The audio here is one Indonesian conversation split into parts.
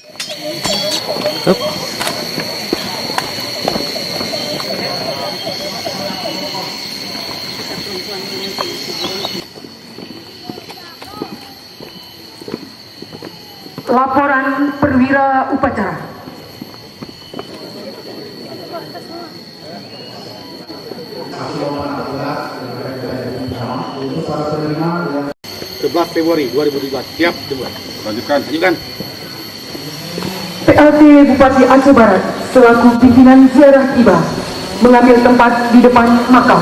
Up. Laporan perwira upacara. Untuk para penerima yang 11 Februari 2017. Siap, dimulai. Lanjutkan. PLT Bupati Aceh Barat selaku pimpinan ziarah tiba mengambil tempat di depan makam.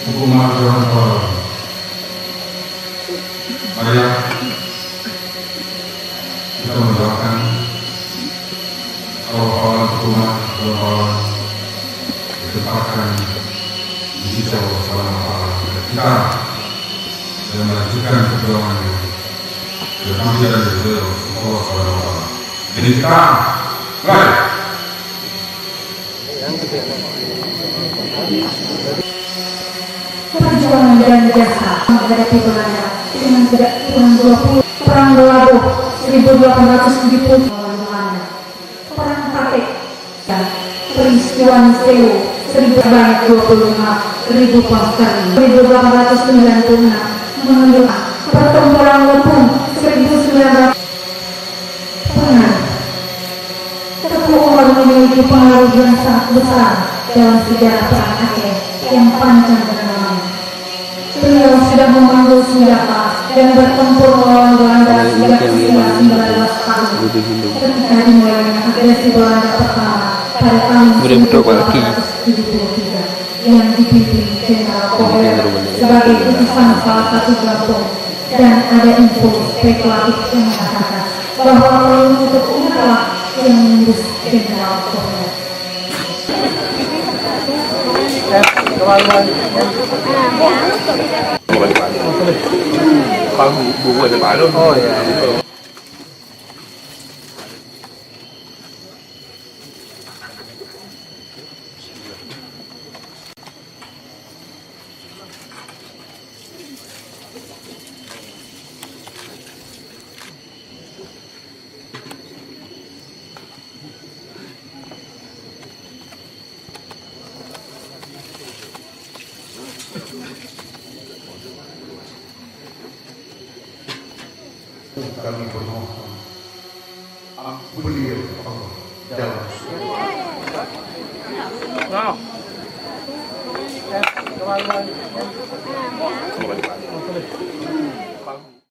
hukuman orang Mari kita mendoakan Allah hukuman orang ditetapkan di sisi Allah Subhanahu wa Ta'ala kita dan melanjutkan perjuangan dan mulia dan beliau Allah Subhanahu wa Ta'ala. Jadi kita mulai. Perjuangan dan jasa menghadapi Belanda dengan tidak kurang 20 perang Belabuh 1870 melawan Belanda, perang Patek dan peristiwa Niseu 25.000 pound sterling 1896 mengambil pertempuran Lepung 1900 pengaruh. Teguh Umar memiliki pengaruh yang sangat besar dalam sejarah perang Aceh yang panjang dan lama. Beliau sudah memanggul senjata dan bertempur melawan Belanda sejak usia 19 tahun. Ketika dimulainya agresi Belanda pertama pada tahun 1973 yang dipimpin Jenderal Kohler sebagai utusan salah satu gabung, dan ada info spekulatif yang mengatakan bahwa menuntut umatlah yang menembus Jenderal Kohler. Buku ada Pak Alun. Oh iya. Kami bermohon ampuni Allah dalam surga.